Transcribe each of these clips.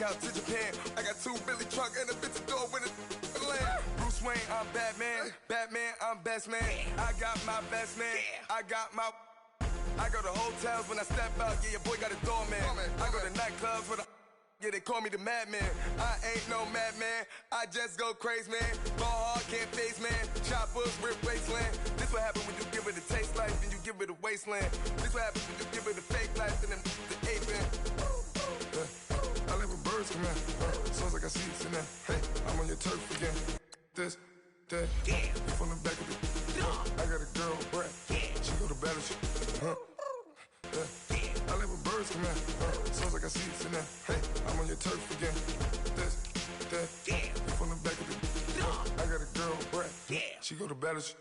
out to Japan. I got 2 Billy truck and a bitch door with a land. Bruce Wayne, I'm Batman. Batman, I'm best man. I got my best man. I got my... I go to hotels when I step out. Yeah, your boy got a doorman. I go to nightclubs for the... Yeah, they call me the madman. I ain't no madman. I just go crazy, man. Ball hard, can't face, man. Choppers, rip wasteland. This what happens when you give it a taste life and you give it a wasteland. This what happens when you give it a fake life and then the ape in. I live with birds come in. Sounds like I see it in there. Hey, I'm on your turf again. This, that. You from the back of the... I got a girl, Brett. She go to battleship. I live with birds come in. Sounds like I see it in there. Hey, I'm on your turf again. This, that. You from the back of the... I got a girl, Brett. She go to battleship.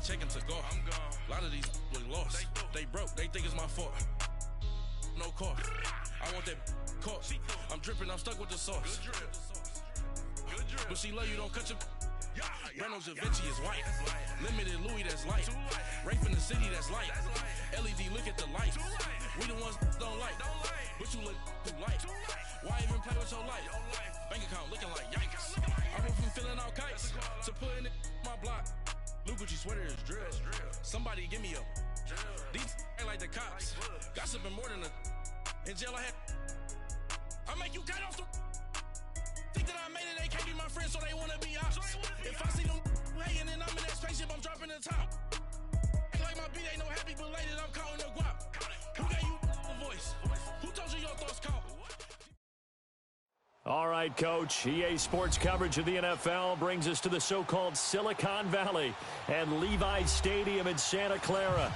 Checking to go. I'm gone. A lot of these look lost. They broke. They think it's my fault. No cost. I want that cost. I'm dripping. I'm stuck with the sauce. Good drip. But she love you. Don't cut your. Breno Javinci is white. Limited Louis, that's light. Rape in the city, that's light. LED, look at the light. We the ones don't like. But you look too light. Why even play with your life? Bank account looking like yikes. I went from filling out kites to putting it in my block. Blue Gucci sweater is drill. Somebody give me a. These ain't like the cops. Gossiping more than a. In jail I had. I make you cut off the. Think that I made it, they can't be my friends, so they wanna be ops. If I see them hating and I'm in that spaceship, I'm dropping the top. Ain't like my beat, ain't no happy belated, I'm counting the guap. Who gave you the voice? Who told you your thoughts count? All right, Coach. EA Sports coverage of the NFL brings us to the so-called Silicon Valley and Levi Stadium in Santa Clara.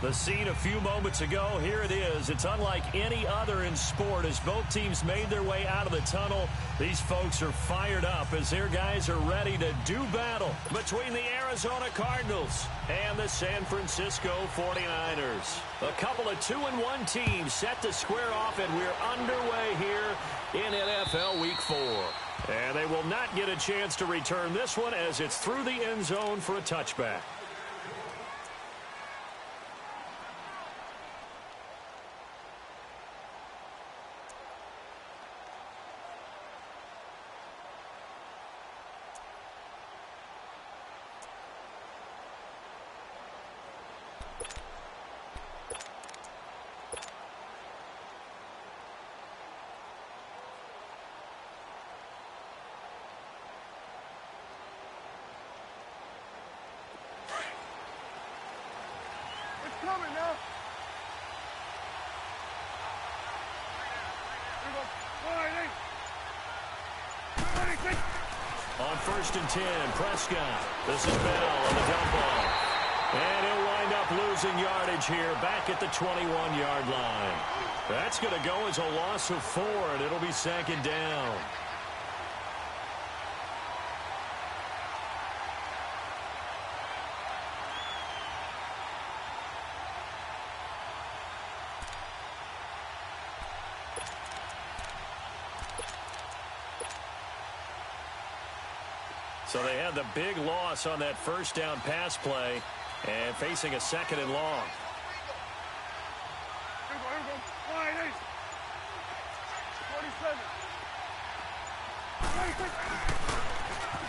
The scene a few moments ago, here it is. It's unlike any other in sport as both teams made their way out of the tunnel. These folks are fired up as their guys are ready to do battle between the Arizona Cardinals and the San Francisco 49ers. A couple of 2-1 teams set to square off, and we're underway here in NFL Week 4. And they will not get a chance to return this one as it's through the end zone for a touchback. Coming now. On 1st and 10, Prescott. This is Bell on the dump ball. And he'll wind up losing yardage here back at the 21-yard line. That's going to go as a loss of 4, and it'll be 2nd down. So they had the big loss on that first down pass play and facing a 2nd and long.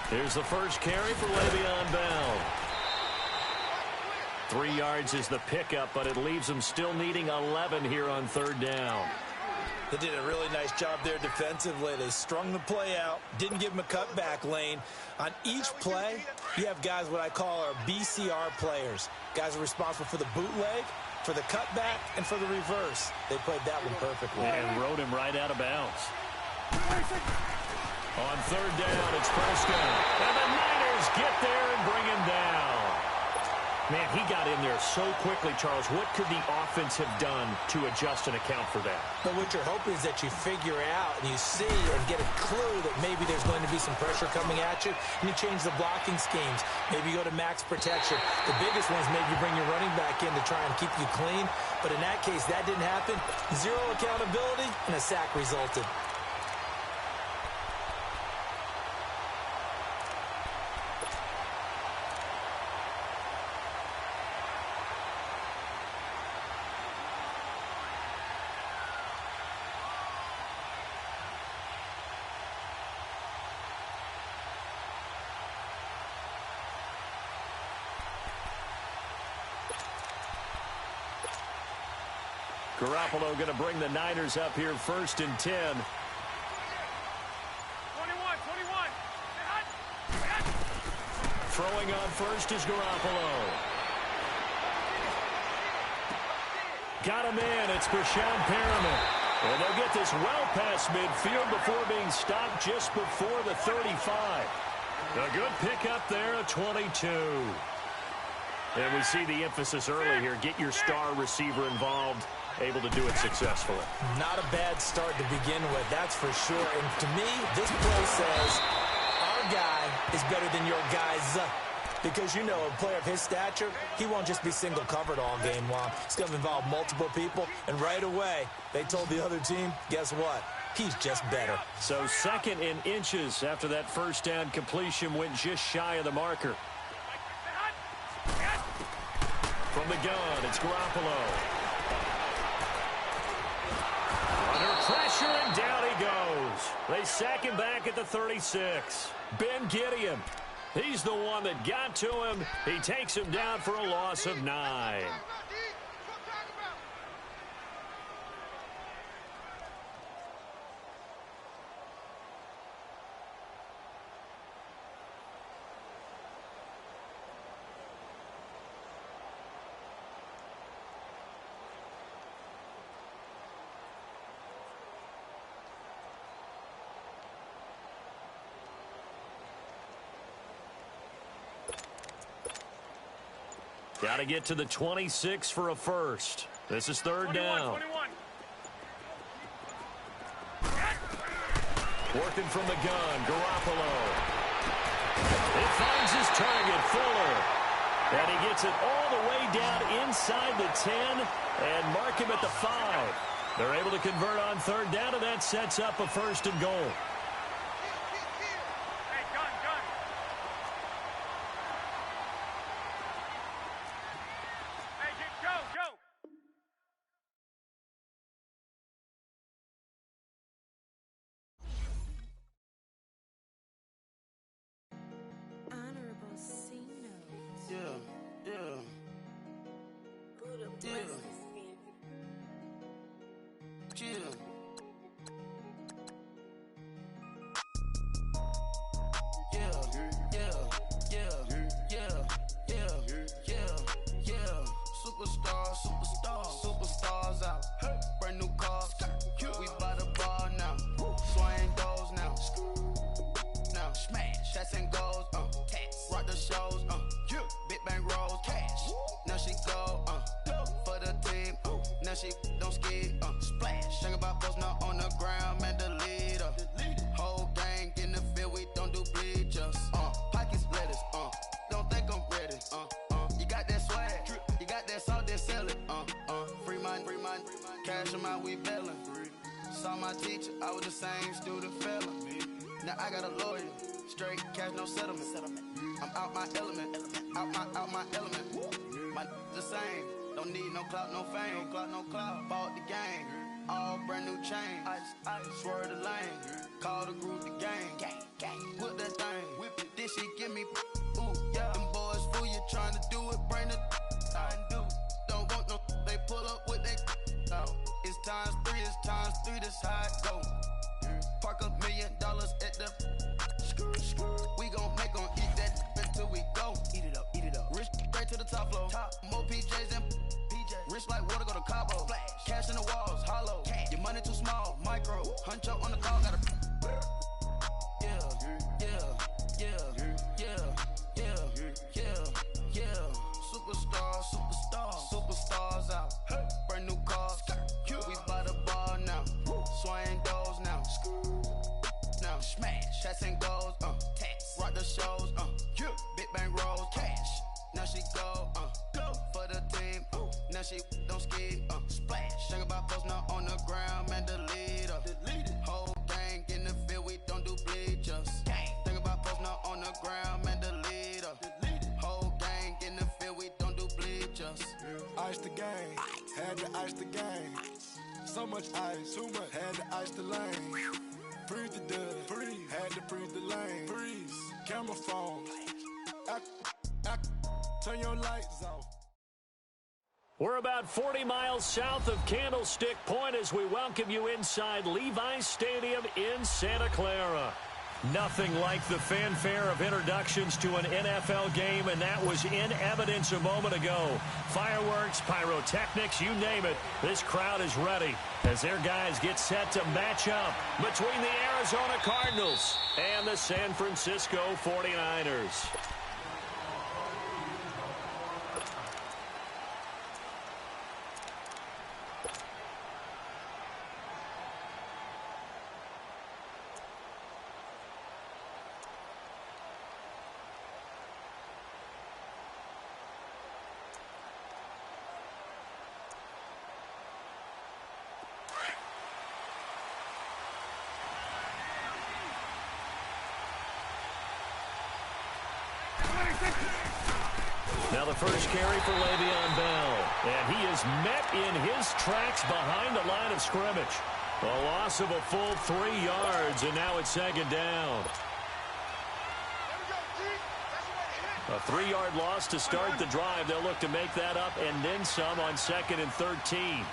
Here's the first carry for Le'Veon Bell. 3 yards is the pickup, but it leaves them still needing 11 here on 3rd down. They did a really nice job there defensively. They strung the play out, didn't give him a cutback lane. On each play, you have guys what I call our BCR players. Guys are responsible for the bootleg, for the cutback, and for the reverse. They played that one perfectly. And rode him right out of bounds. On 3rd down, it's Prescott. And the Niners get there and bring him down. Man, he got in there so quickly, Charles. What could the offense have done to adjust and account for that? But what you're hoping is that you figure out and you see and get a clue that maybe there's going to be some pressure coming at you, and you change the blocking schemes. Maybe you go to max protection. The biggest one is maybe you bring your running back in to try and keep you clean. But in that case, that didn't happen. Zero accountability, and a sack resulted. Garoppolo going to bring the Niners up here 1st and 10. 21. Throwing on first is Garoppolo. Got him in. It's Brashad Perriman. And they'll get this well past midfield before being stopped just before the 35. A good pickup there, a 22. And we see the emphasis early here. Get your star receiver involved. Able to do it successfully. Not a bad start to begin with, that's for sure. And to me, this play says our guy is better than your guys. Because, you know, a player of his stature, he won't just be single covered all game long. It's going to involve multiple people. And right away, they told the other team, guess what? He's just better. So 2nd in inches after that first down completion went just shy of the marker. From the gun, it's Garoppolo. Pressure, and down he goes. They sack him back at the 36. Ben Gideon, he's the one that got to him. He takes him down for a loss of 9. Got to get to the 26 for a first. This is 3rd down. 21. Working from the gun, Garoppolo. It finds his target, Fuller. And he gets it all the way down inside the 10 and mark him at the 5. They're able to convert on 3rd down, and that sets up a 1st and goal. Superstars out. Brand new cars. We by the bar now. Swing doors now. Now smash. Shots and goals. Rock the shows. Big bang rolls. Cash. Now she go. For the team. Now she don't ski. Splash. Think about post now on the ground. Man, the leader. Whole gang in the field. We don't do bleachers. Pockets lettuce. Don't think I'm ready. You got that swag. You got that salt, then sell it. Free mind. Cash them out, we bailin'. Saw my teacher, I was the same student fella. Now I got a lawyer, straight cash, no settlement. I'm out my element, out my element. My the same, don't need no clout, no fame. No clout, bought the game, all brand new chain. I swerve the lane, call the group the gang. Whip that thing, whip it, this shit give me. Ooh, yeah. Them boys fool you trying to do it, bring the I do. Don't want no, they pull up with they. It's times 3, this how it go. Park $1 million at the. We gon' make 'em eat that until we go. Eat it up. Rich straight to the top floor. More PJs and PJs. Rich like water, go to Cabo. Flash. Cash in the walls, hollow. Cash. Your money too small, micro. Huncho on the call, gotta. Yeah. Superstar. she don't ski, splash. Think about posting up on the ground, man, delete her. Whole gang in the field, we don't do bleachers. Think about posting up on the ground, man, delete her. Whole gang in the field, we don't do bleachers. Ice the game, had to ice the game. So much ice, too much, had to ice the lane. Freeze the dud, freeze, had to freeze the lane. Freeze, camera phone, turn your lights off. We're about 40 miles south of Candlestick Point as we welcome you inside Levi's Stadium in Santa Clara. Nothing like the fanfare of introductions to an NFL game, and that was in evidence a moment ago. Fireworks, pyrotechnics, you name it. This crowd is ready as their guys get set to match up between the Arizona Cardinals and the San Francisco 49ers. Now the first carry for Le'Veon Bell, and he is met in his tracks behind the line of scrimmage. A loss of a full 3 yards, and now it's second down. A 3-yard loss to start the drive. They'll look to make that up and then some on 2nd and 13.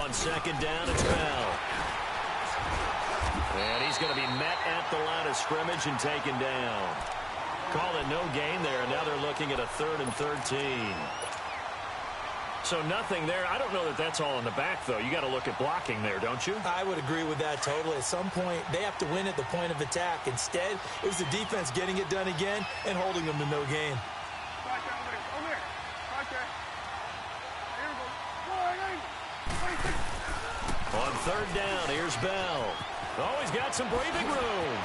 On second down, it's Bell. And he's going to be met at the line of scrimmage and taken down. Call it no gain there, and now they're looking at a 3rd and 13. So nothing there. I don't know that that's all in the back, though. You got to look at blocking there, don't you? I would agree with that totally. At some point, they have to win at the point of attack. Instead, it was the defense getting it done again and holding them to no gain. On 3rd down, here's Bell. Oh, he's got some breathing room.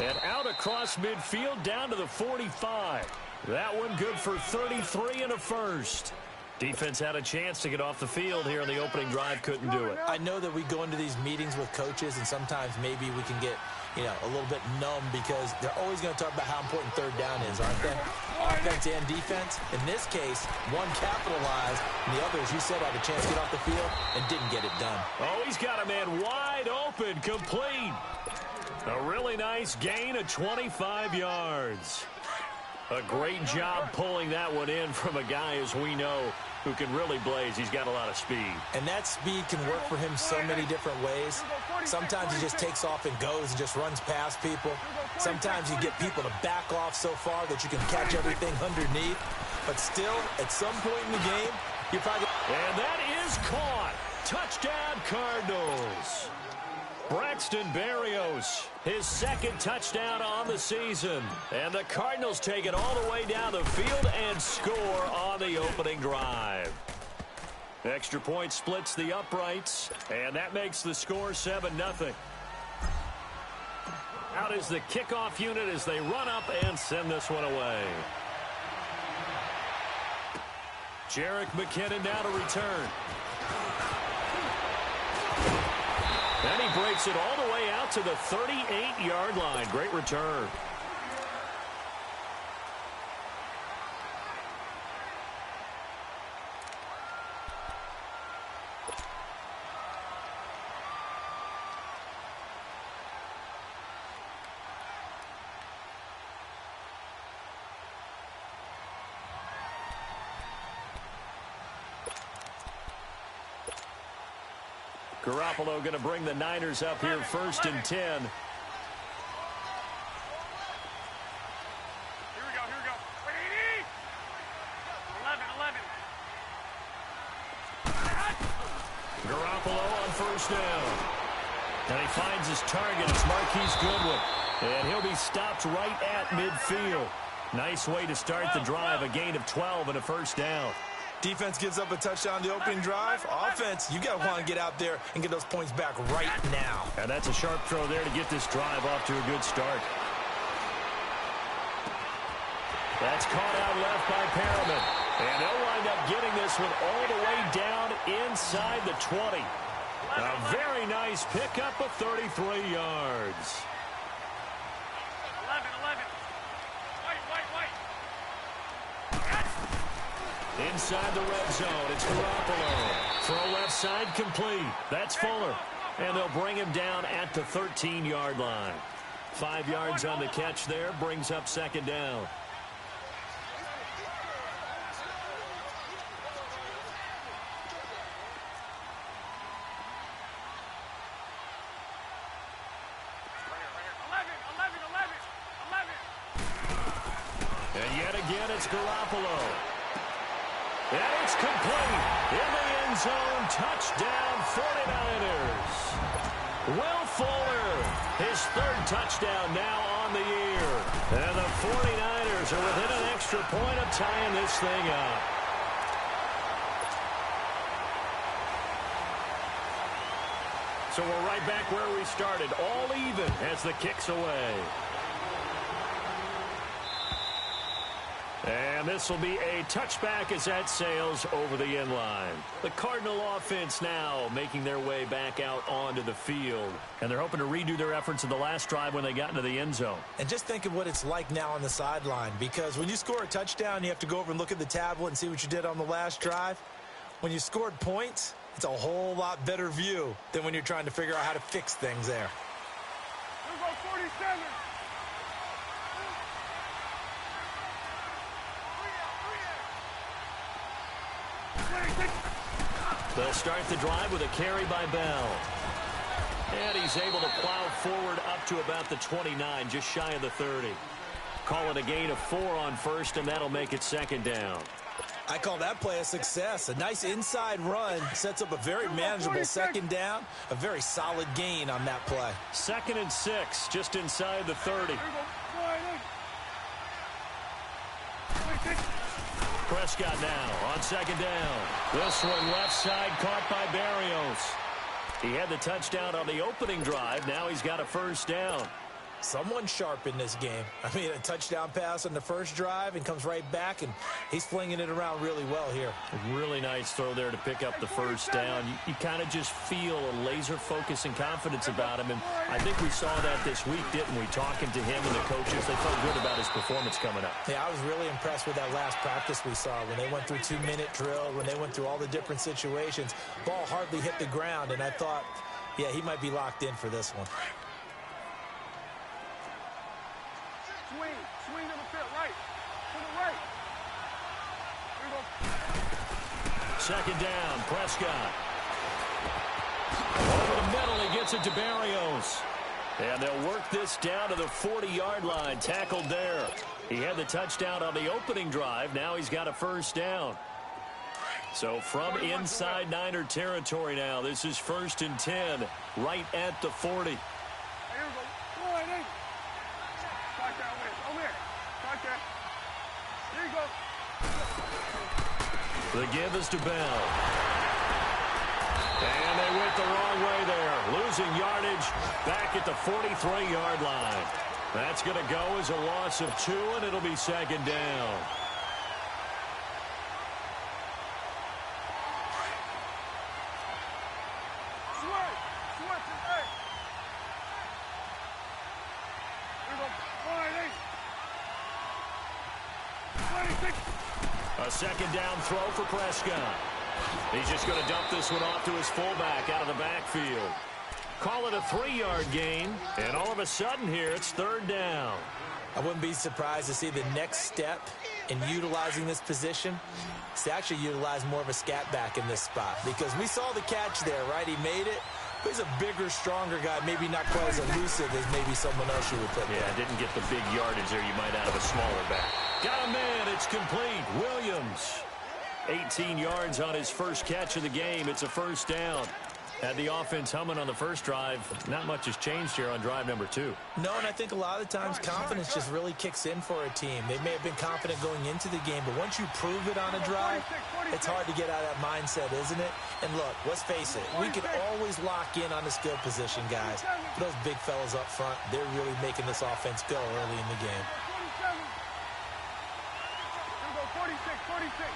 And out across midfield down to the 45. That one good for 33 and a first. Defense had a chance to get off the field here in the opening drive, couldn't do it. I know that we go into these meetings with coaches, and sometimes maybe we can get, a little bit numb because they're always going to talk about how important 3rd down is, aren't they? Offense and defense. In this case, one capitalized, and the other, as you said, had a chance to get off the field and didn't get it done. Oh, he's got a man wide open, complete. A really nice gain of 25 yards. A great job pulling that one in from a guy, as we know, who can really blaze. He's got a lot of speed. And that speed can work for him so many different ways. Sometimes he just takes off and goes and just runs past people. Sometimes you get people to back off so far that you can catch everything underneath. But still, at some point in the game, you're probably... And that is caught. Touchdown, Cardinals. Braxton Berrios, his 2nd touchdown on the season. And the Cardinals take it all the way down the field and score on the opening drive. Extra point splits the uprights, and that makes the score 7-0. Out is the kickoff unit as they run up and send this one away. Jerick McKinnon now to return. And he breaks it all the way out to the 38-yard line. Great return. Garoppolo going to bring the Niners up here 1st and 10. Here we go. 11. Garoppolo on 1st down. And he finds his target. It's Marquise Goodwin. And he'll be stopped right at midfield. Nice way to start the drive. A gain of 12 and a 1st down. Defense gives up a touchdown on the opening drive. Offense, you got to want to get out there and get those points back right now. And that's a sharp throw there to get this drive off to a good start. That's caught out left by Perriman. And they'll wind up getting this one all the way down inside the 20. A very nice pickup of 33 yards. 11. Wait. Inside the red zone, it's Garoppolo. Throw left side complete. That's Fuller. And they'll bring him down at the 13-yard line. 5 yards on the catch there, brings up second down. And yet again, it's Garoppolo. And it's complete. In the end zone, touchdown 49ers. Will Fuller, his third touchdown now on the year. And the 49ers are within an extra point of tying this thing up. So we're right back where we started, all even as the kick's away. And this will be a touchback as that sails over the end line. The Cardinal offense now making their way back out onto the field. And they're hoping to redo their efforts in the last drive when they got into the end zone. And just think of what it's like now on the sideline. Because when you score a touchdown, you have to go over and look at the tablet and see what you did on the last drive. When you scored points, it's a whole lot better view than when you're trying to figure out how to fix things there. Here goes 47. They'll start the drive with a carry by Bell. And he's able to plow forward up to about the 29, just shy of the 30. Call it a gain of 4 on first, and that'll make it second down. I call that play a success. A nice inside run sets up a very manageable second down. A very solid gain on that play. 2nd and 6, just inside the 30. Prescott now on second down. This one left side caught by Barrios. He had the touchdown on the opening drive. Now he's got a first down. Someone sharp in this game. I mean, a touchdown pass on the first drive and comes right back, and he's flinging it around really well here. A really nice throw there to pick up the first down. You kind of just feel a laser focus and confidence about him, and I think we saw that this week, didn't we? Talking to him and the coaches, they felt good about his performance coming up. Yeah, I was really impressed with that last practice we saw when they went through 2-minute drill, when they went through all the different situations. Ball hardly hit the ground, and I thought, yeah, he might be locked in for this one. Swing to the fit, right. To the right. Here we go. Second down, Prescott. Over the middle, he gets it to Barrios. And they'll work this down to the 40-yard line. Tackled there. He had the touchdown on the opening drive. Now he's got a first down. So from inside Niner territory now, this is 1st and 10, right at the 40. Here we go. Go ahead. Back that way. Over here. Back that. Here you go. The give is to Bell. And they went the wrong way there. Losing yardage back at the 43-yard line. That's going to go as a loss of 2, and it'll be second down. A second down throw for Prescott. He's just going to dump this one off to his fullback out of the backfield. Call it a 3-yard gain, and all of a sudden here it's 3rd down. I wouldn't be surprised to see the next step in utilizing this position is to actually utilize more of a scat back in this spot, because we saw the catch there, right? He made it. But he's a bigger, stronger guy, maybe not quite as elusive as maybe someone else you would put there. Yeah, didn't get the big yardage there you might out of a smaller back. Got a man, it's complete. Williams, 18 yards on his first catch of the game. It's a first down. Had the offense humming on the first drive. Not much has changed here on drive number 2. No, and I think a lot of the times confidence just really kicks in for a team. They may have been confident going into the game, but once you prove it on a drive, it's hard to get out of that mindset, isn't it? And look, let's face it, we can always lock in on the skill position, guys. But those big fellas up front, they're really making this offense go early in the game. 46.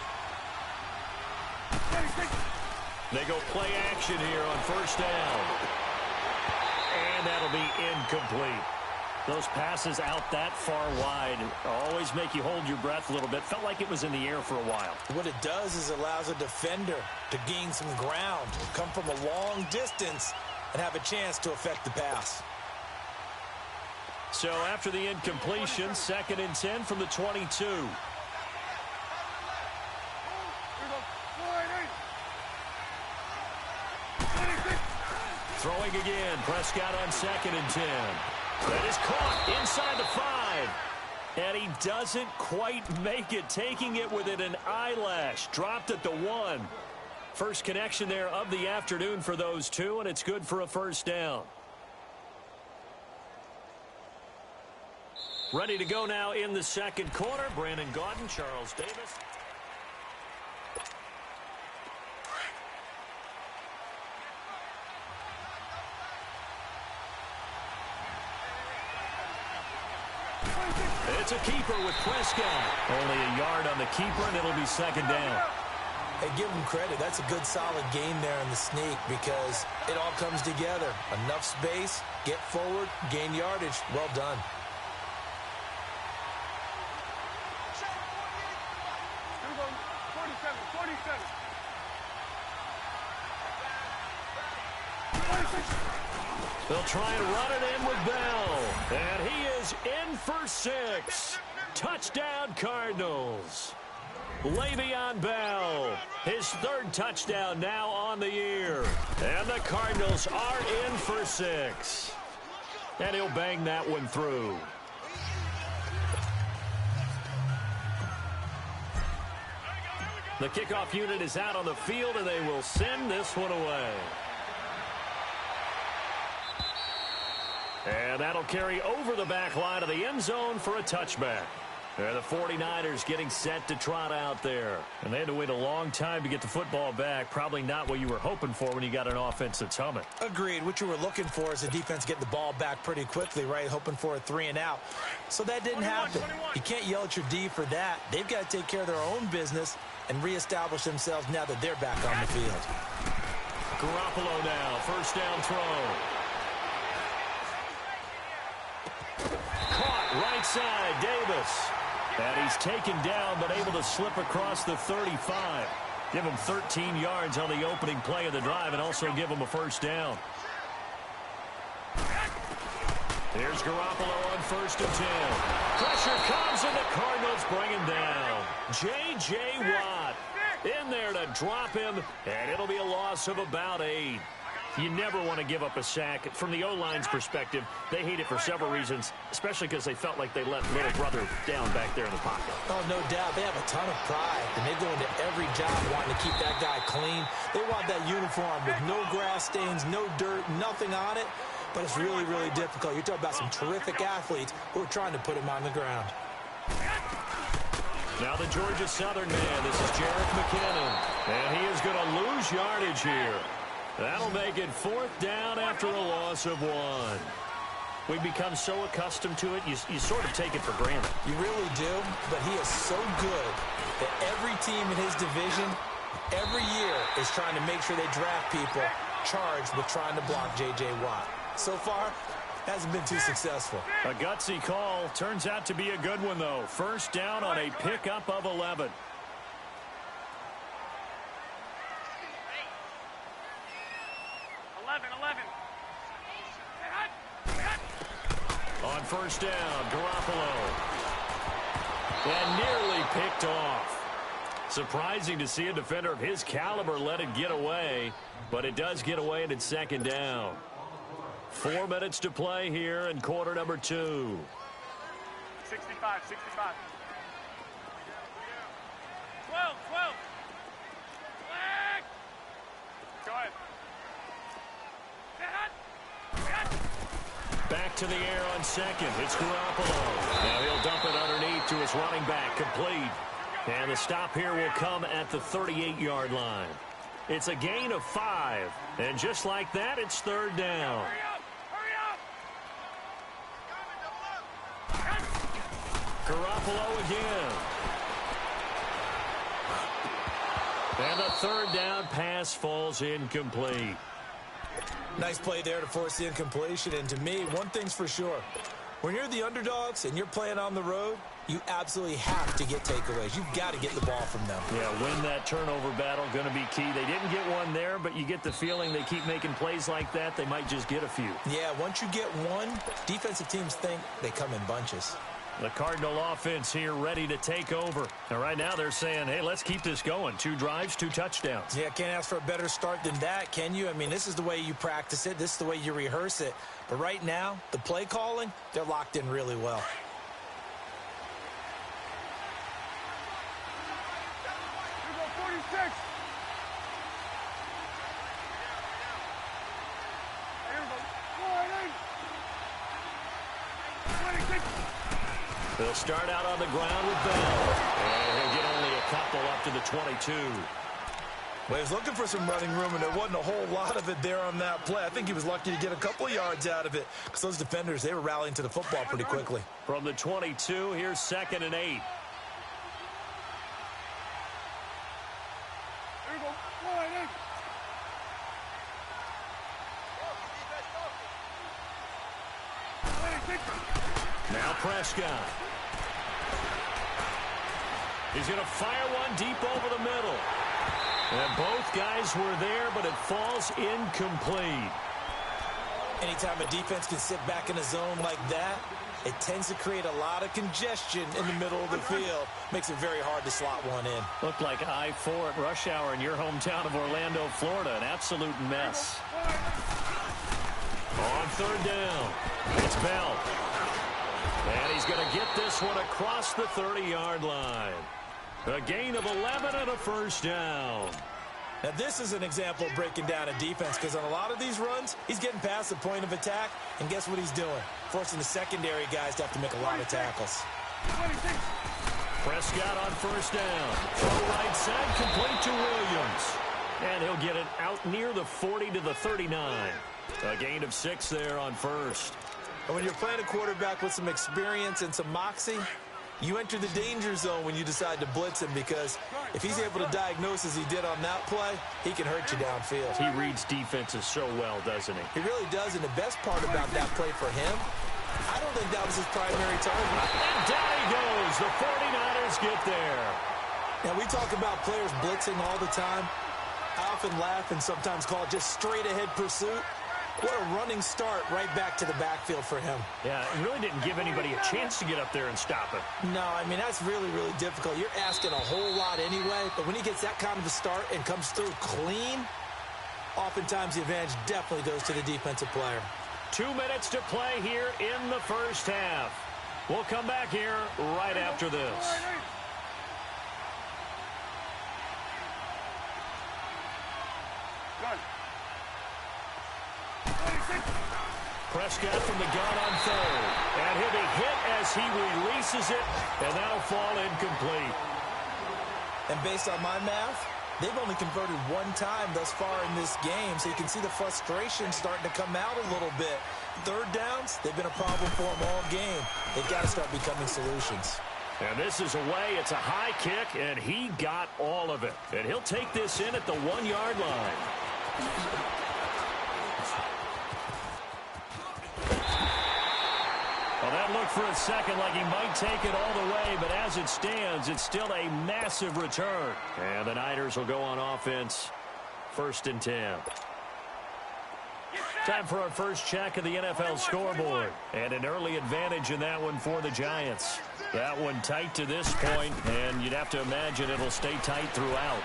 They go play action here on first down. And that'll be incomplete. Those passes out that far wide always make you hold your breath a little bit. Felt like it was in the air for a while. What it does is it allows a defender to gain some ground, come from a long distance, and have a chance to affect the pass. So after the incompletion, 2nd and 10 from the 22. Throwing again. Prescott on 2nd and 10. That is caught inside the 5. And he doesn't quite make it. Taking it within an eyelash. Dropped at the 1. First connection there of the afternoon for those two, and it's good for a first down. Ready to go now in the second quarter. Brandon Gaudin, Charles Davis. It's a keeper with Prescott. Only a yard on the keeper, and it'll be 2nd down. Hey, give him credit. That's a good, solid game there in the sneak because it all comes together. Enough space, get forward, gain yardage. Well done. They'll try and run it in with Bell. And he is in for 6. Touchdown, Cardinals. Le'Veon Bell, his 3rd touchdown now on the year. And the Cardinals are in for 6. And he'll bang that one through. The kickoff unit is out on the field, and they will send this one away. And that'll carry over the back line of the end zone for a touchback. And the 49ers getting set to trot out there. And they had to wait a long time to get the football back. Probably not what you were hoping for when you got an offense that's humming. Agreed. What you were looking for is the defense getting the ball back pretty quickly, right? Hoping for a 3 and out. So that didn't happen. You can't yell at your D for that. They've got to take care of their own business and reestablish themselves now that they're back on the field. Garoppolo now. First down throw. Caught right side, Davis. And he's taken down, but able to slip across the 35. Give him 13 yards on the opening play of the drive and also give him a first down. Here's Garoppolo on 1st and 10. Pressure comes, and the Cardinals bring him down. J.J. Watt in there to drop him, and it'll be a loss of about 8. You never want to give up a sack. From the O-line's perspective, they hate it for several reasons, especially because they felt like they let little brother down back there in the pocket. Oh, no doubt. They have a ton of pride, and they go into every job wanting to keep that guy clean. They want that uniform with no grass stains, no dirt, nothing on it. But it's really, really difficult. You're talking about some terrific athletes who are trying to put him on the ground. Now the Georgia Southern man. This is Jerick McKinnon. And he is going to lose yardage here. That'll make it 4th down after a loss of 1. We've become so accustomed to it, you sort of take it for granted. You really do, but he is so good that every team in his division, every year, is trying to make sure they draft people charged with trying to block J.J. Watt. So far, hasn't been too successful. A gutsy call. Turns out to be a good one, though. First down on a pickup of 11. On first down, Garoppolo. And nearly picked off. Surprising to see a defender of his caliber let it get away, but it does get away and it's 2nd down. 4 minutes to play here in quarter number 2. 65. 12. Go ahead. Back to the air on second. It's Garoppolo. Now he'll dump it underneath to his running back, complete. And the stop here will come at the 38-yard line. It's a gain of 5. And just like that, it's third down. Garoppolo again. And the third down pass falls incomplete. Nice play there to force the incompletion. And to me, one thing's for sure. When you're the underdogs and you're playing on the road, you absolutely have to get takeaways. You've got to get the ball from them. Yeah, win that turnover battle, going to be key. They didn't get one there, but you get the feeling they keep making plays like that, they might just get a few. Yeah, once you get one, defensive teams think they come in bunches. The Cardinal offense here ready to take over. And right now they're saying, hey, let's keep this going. 2 drives, 2 touchdowns. Yeah, can't ask for a better start than that, can you? I mean, this is the way you practice it. This is the way you rehearse it. But right now, the play calling, they're locked in really well. Here go 46. Here we go. 26. They'll start out on the ground with Bell. And he'll get only a couple up to the 22. Well, he was looking for some running room, and there wasn't a whole lot of it there on that play. I think he was lucky to get a couple of yards out of it because those defenders, they were rallying to the football pretty quickly. From the 22, here's 2nd and 8. Here we go. 48. Now Prescott. He's going to fire one deep over the middle. And both guys were there, but it falls incomplete. Anytime a defense can sit back in a zone like that, it tends to create a lot of congestion in the middle of the field. Makes it very hard to slot one in. Looked like I-4 at rush hour in your hometown of Orlando, Florida. An absolute mess. On 3rd down, it's Bell. And he's going to get this one across the 30-yard line. A gain of 11 and a first down. Now, this is an example of breaking down a defense because on a lot of these runs, he's getting past the point of attack, and guess what he's doing? Forcing the secondary guys to have to make a lot of tackles. 26. Prescott on 1st down. Throw right side, complete to Williams. And he'll get it out near the 40 to the 39. A gain of 6 there on 1st. And when you're playing a quarterback with some experience and some moxie, you enter the danger zone when you decide to blitz him because if he's able to diagnose as he did on that play, he can hurt you downfield. He reads defenses so well, doesn't he? He really does, and the best part about that play for him, I don't think that was his primary target. And down he goes. The 49ers get there. Now, we talk about players blitzing all the time. I often laugh and sometimes call it just straight-ahead pursuit. What a running start right back to the backfield for him. Yeah, it really didn't give anybody a chance to get up there and stop it. No, I mean, that's really, really difficult. You're asking a whole lot anyway, but when he gets that kind of a start and comes through clean, oftentimes the advantage definitely goes to the defensive player. 2 minutes to play here in the first half. We'll come back here right after this. Good. Prescott from the gun on 3rd. And he'll be hit as he releases it, and that'll fall incomplete. And based on my math, they've only converted 1 time thus far in this game, so you can see the frustration starting to come out a little bit. 3rd downs, they've been a problem for them all game. They've got to start becoming solutions. And this is away. It's a high kick, and he got all of it. And he'll take this in at the 1-yard line. Well, that looked for a second like he might take it all the way, but as it stands, it's still a massive return. And the Niners will go on offense, 1st and 10. Time for our first check of the NFL scoreboard. And an early advantage in that one for the Giants. That one tight to this point, and you'd have to imagine it'll stay tight throughout.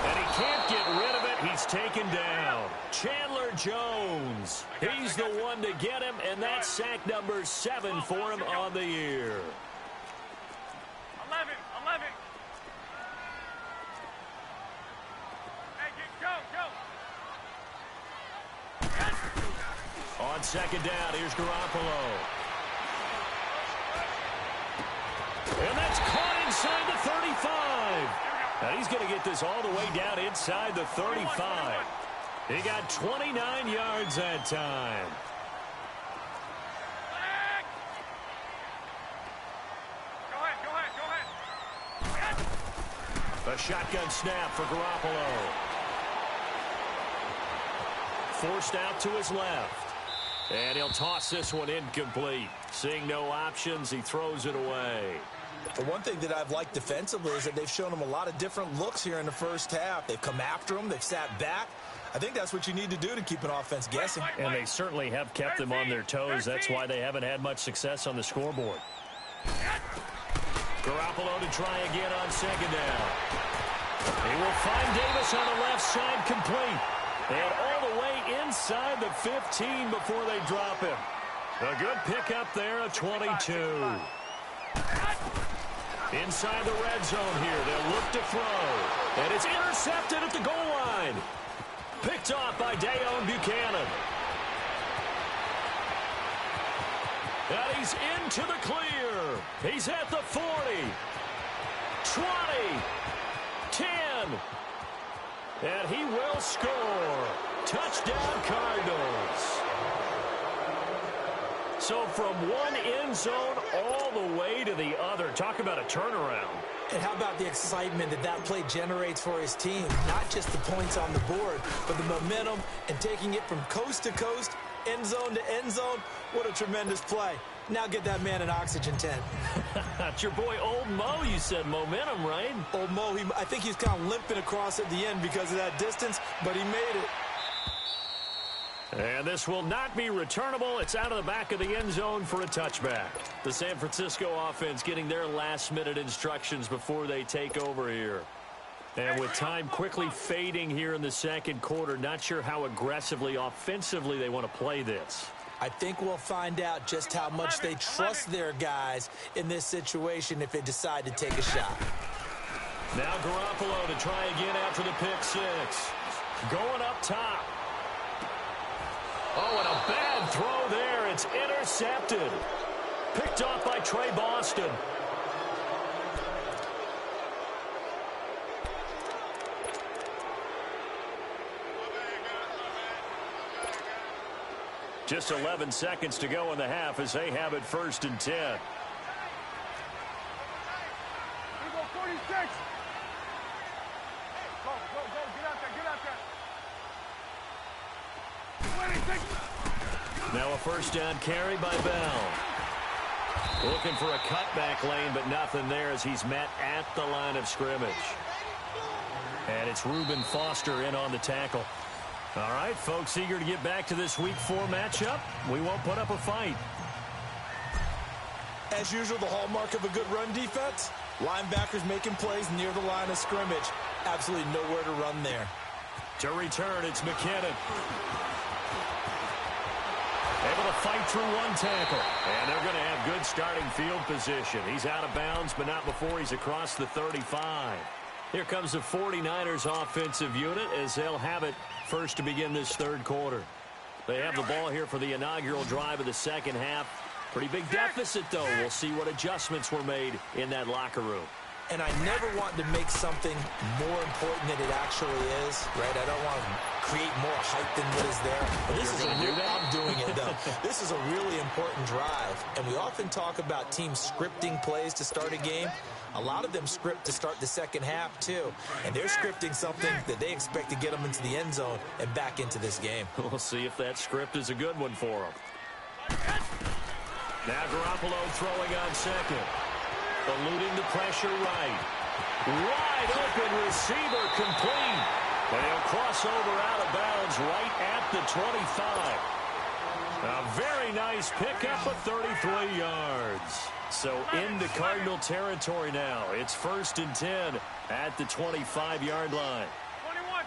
And he can't get rid of it. He's taken down. Chandler Jones. He's the one to get him, and that's sack number 7 for him on the year. 11. Hey, go. On second down, here's Garoppolo. And that's caught inside the 35. Now he's going to get this all the way down inside the 35. He got 29 yards that time. Go ahead. A shotgun snap for Garoppolo. Forced out to his left. And he'll toss this one incomplete. Seeing no options, he throws it away. The one thing that I've liked defensively is that they've shown him a lot of different looks here in the first half. They've come after him. They've sat back. I think that's what you need to do to keep an offense guessing. And they certainly have kept them on their toes. That's why they haven't had much success on the scoreboard. Garoppolo to try again on second down. He will find Davis on the left side complete. And all the way inside the 15 before they drop him. A good pickup there, a 22. Inside the red zone here, they'll look to throw. And it's intercepted at the goal line. Picked off by Dayon Buchanan. And he's into the clear. He's at the 40. 20. 10. And he will score. Touchdown, Cardinals. So from one end zone all the way to the other. Talk about a turnaround. And how about the excitement that that play generates for his team? Not just the points on the board, but the momentum and taking it from coast to coast, end zone to end zone. What a tremendous play. Now get that man an oxygen tent. That's your boy Old Mo. You said momentum, right? Old Mo, I think he's kind of limping across at the end because of that distance, but he made it. And this will not be returnable. It's out of the back of the end zone for a touchback. The San Francisco offense getting their last-minute instructions before they take over here. And with time quickly fading here in the second quarter, not sure how aggressively, offensively they want to play this. I think we'll find out just how much they trust their guys in this situation if they decide to take a shot. Now Garoppolo to try again after the pick six. Going up top. Oh, and a bad throw there. It's intercepted. Picked off by Trey Boston. Just 11 seconds to go in the half as they have it 1st and 10. Here we go, 46. Go, get out there. 26. Now a first down carry by Bell. Looking for a cutback lane, but nothing there as he's met at the line of scrimmage. And it's Reuben Foster in on the tackle. All right, folks, eager to get back to this Week 4 matchup. We won't put up a fight. As usual, the hallmark of a good run defense, linebackers making plays near the line of scrimmage. Absolutely nowhere to run there. To return, it's McKinnon. Able to fight through one tackle. And they're going to have good starting field position. He's out of bounds, but not before he's across the 35. Here comes the 49ers offensive unit as they'll have it first to begin this third quarter. They have the ball here for the inaugural drive of the second half. Pretty big deficit, though. We'll see what adjustments were made in that locker room. And I never want to make something more important than it actually is, right? I don't want to create more hype than what is there. But this is I'm doing it, though. This is a really important drive. And we often talk about teams scripting plays to start a game. A lot of them script to start the second half, too. And they're scripting something that they expect to get them into the end zone and back into this game. We'll see if that script is a good one for them. Now Garoppolo throwing on second. Eluding the pressure right. Wide open receiver complete. And he'll cross over out of bounds right at the 25. A very nice pickup of 33 yards. So into Cardinal territory now. It's 1st and 10 at the 25-yard line. 21.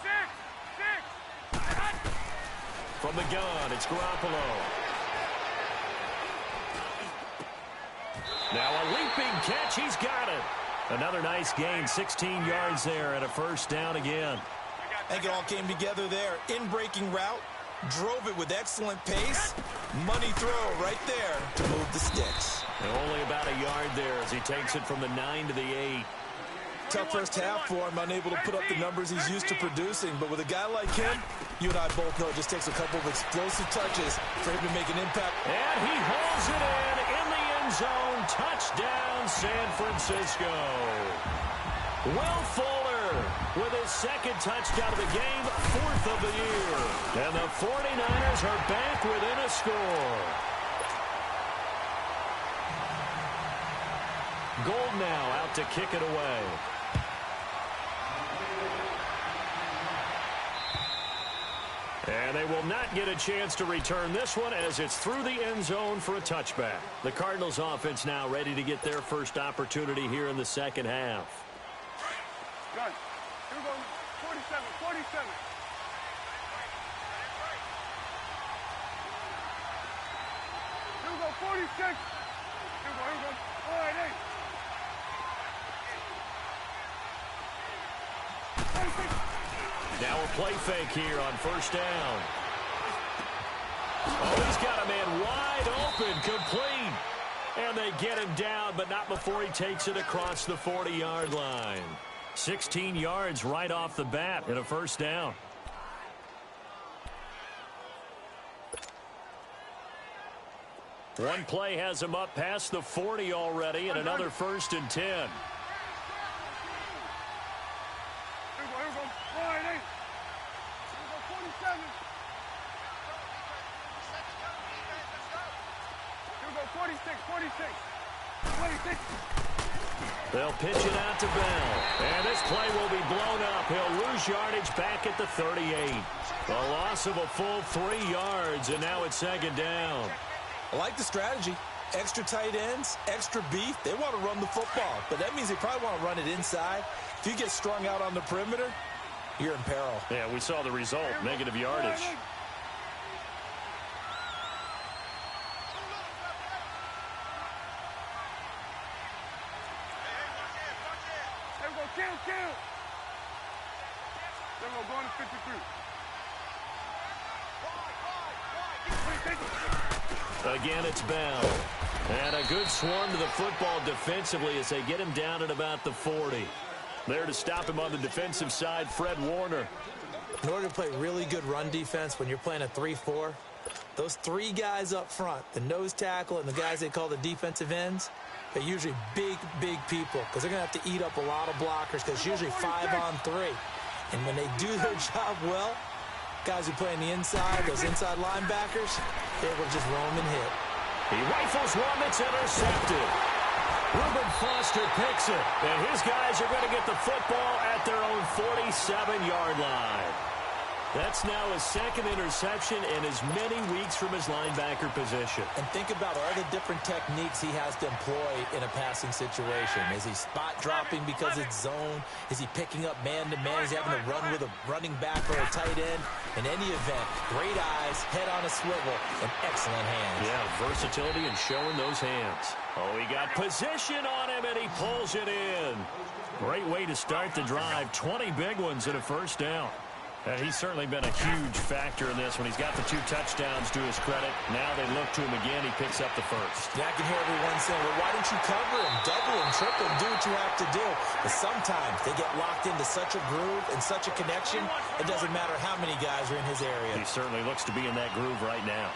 Six. From the gun, it's Garoppolo. Now a leaping catch. He's got it. Another nice gain, 16 yards there and a first down again. I think it all came together there. In-breaking route, drove it with excellent pace. Money throw right there to move the sticks. And only about a yard there as he takes it from the 9 to the 8. Tough first half for him, unable to put up the numbers he's used to producing. But with a guy like him, you and I both know it just takes a couple of explosive touches for him to make an impact. And he holds it in the end zone. Touchdown, San Francisco. Will Fuller with his second touchdown of the game, 4th of the year. And the 49ers are back within a score. Gold now out to kick it away. And they will not get a chance to return this one as it's through the end zone for a touchback. The Cardinals offense now ready to get their first opportunity here in the second half. Gun. Here we go. 47, 47. Here we go, 46. Here we go. All right, 46. Now a play fake here on first down. Oh, he's got a man wide open, complete. And they get him down, but not before he takes it across the 40-yard line. 16 yards right off the bat and a first down. One play has him up past the 40 already, and another 1st and 10. Here we go. All right, 8. Here we go, 47. Here we go, 46, 46. 26. They'll pitch it out to Bell. And this play will be blown up. He'll lose yardage back at the 38. A loss of a full 3 yards, and now it's second down. I like the strategy. Extra tight ends, extra beef. They want to run the football, but that means they probably want to run it inside. If you get strung out on the perimeter, you're in peril. Yeah, we saw the result, negative yardage. Kill. Then we'll go on to 53. Again, it's Bell. And a good swarm to the football defensively as they get him down at about the 40. There to stop him on the defensive side, Fred Warner. In order to play really good run defense when you're playing a 3-4, those 3 guys up front, the nose tackle and the guys they call the defensive ends, they're usually big people because they're going to have to eat up a lot of blockers because it's usually 5-on-3. And when they do their job well, guys who play on the inside, those inside linebackers, they're able to just roam and hit. He rifles one that's intercepted. Reuben Foster picks it, and his guys are going to get the football at their own 47-yard line. That's now his second interception in as many weeks from his linebacker position. And think about all the different techniques he has to employ in a passing situation. Is he spot dropping because it's zone? Is he picking up man-to-man? Is he having to run with a running back or a tight end? In any event, great eyes, head on a swivel, and excellent hands. Yeah, versatility and showing those hands. Oh, he got position on him, and he pulls it in. Great way to start the drive. 20 big ones and a first down. He's certainly been a huge factor in this when he's got the 2 touchdowns to his credit. Now they look to him again. He picks up the first. Yeah, I can hear everyone saying, well, why don't you cover him, double him, triple him, do what you have to do. But sometimes they get locked into such a groove and such a connection, it doesn't matter how many guys are in his area. He certainly looks to be in that groove right now.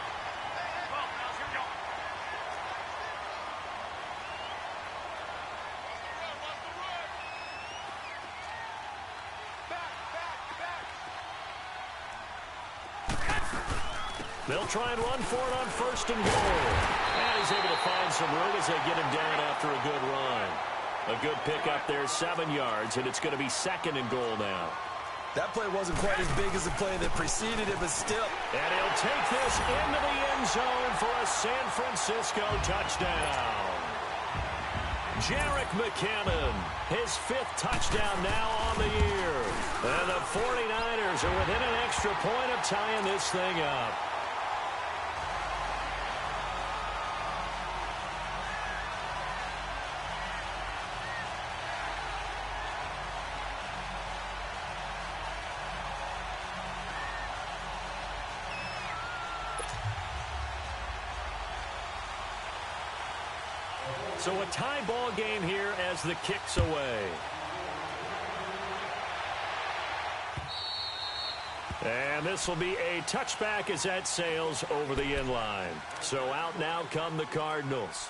They'll try and run for it on first and goal. And he's able to find some room as they get him down after a good run. A good pickup there, 7 yards, and it's going to be second and goal now. That play wasn't quite as big as the play that preceded it, but still. And he'll take this into the end zone for a San Francisco touchdown. Jerick McKinnon, his 5th touchdown now on the year. And the 49ers are within an extra point of tying this thing up. So a tie ball game here as the kick's away. And this will be a touchback as that sails over the end line. So out now come the Cardinals.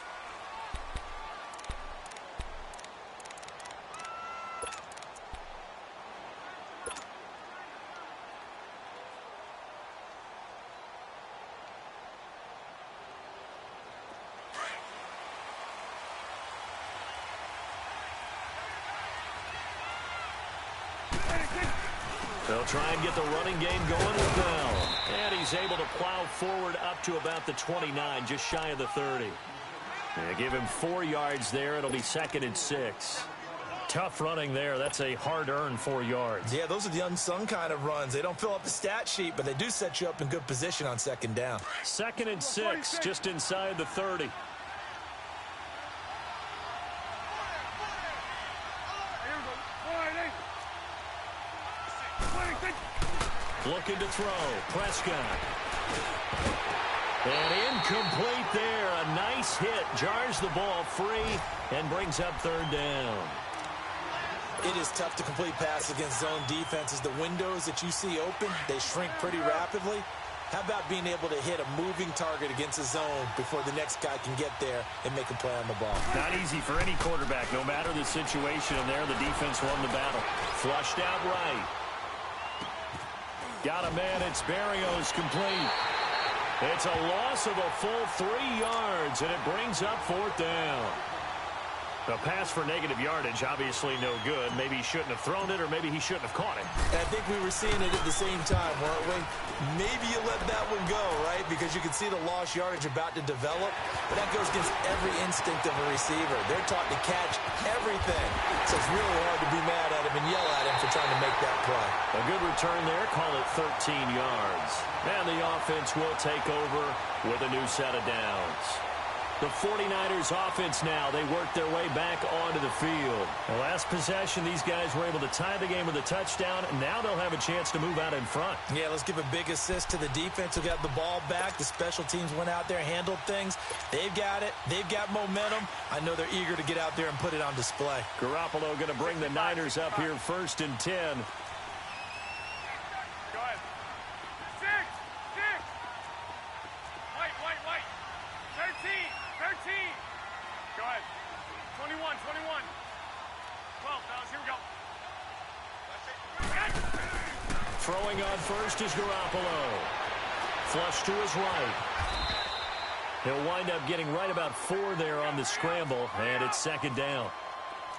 They'll try and get the running game going with Bell. And he's able to plow forward up to about the 29, just shy of the 30. And give him 4 yards there. It'll be 2nd and 6. Tough running there. That's a hard-earned 4 yards. Yeah, those are the unsung kind of runs. They don't fill up the stat sheet, but they do set you up in good position on 2nd down. 2nd and 6, just inside the 30. Looking to throw. Prescott. And incomplete there. A nice hit. Jars the ball free and brings up 3rd down. It is tough to complete pass against zone defenses. The windows that you see open, they shrink pretty rapidly. How about being able to hit a moving target against a zone before the next guy can get there and make a play on the ball? Not easy for any quarterback, no matter the situation. And there, the defense won the battle. Flushed out right. Got a man. It's Barrios complete. It's a loss of a full 3 yards, and it brings up 4th down. A pass for negative yardage, obviously no good. Maybe he shouldn't have thrown it, or maybe he shouldn't have caught it. And I think we were seeing it at the same time, weren't we? Maybe you let that one go, right? Because you can see the lost yardage about to develop. But that goes against every instinct of a receiver. They're taught to catch everything. So it's really hard to be mad at him and yell at him for trying to make that play. A good return there. Call it 13 yards. And the offense will take over with a new set of downs. The 49ers offense now, they work their way back onto the field. The last possession, these guys were able to tie the game with a touchdown, and now they'll have a chance to move out in front. Yeah, let's give a big assist to the defense who got the ball back. The special teams went out there, handled things. They've got it. They've got momentum. I know they're eager to get out there and put it on display. Garoppolo going to bring the Niners up here 1st and 10. Throwing on first is Garoppolo. Flush to his right. He'll wind up getting right about 4 there on the scramble, and it's 2nd down.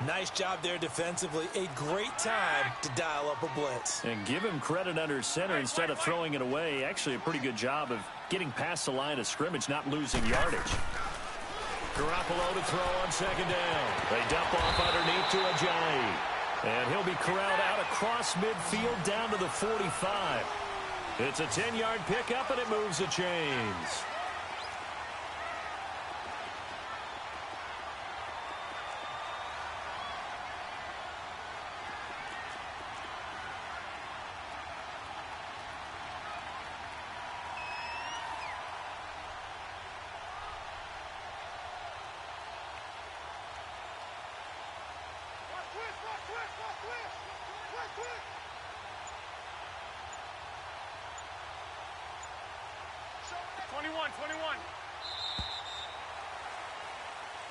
Nice job there defensively. A great time to dial up a blitz. And give him credit under center instead of throwing it away. Actually a pretty good job of getting past the line of scrimmage, not losing yardage. Garoppolo to throw on 2nd down. They dump off underneath to Ajayi. And he'll be corralled out across midfield down to the 45. It's a 10-yard pickup, and it moves the chains.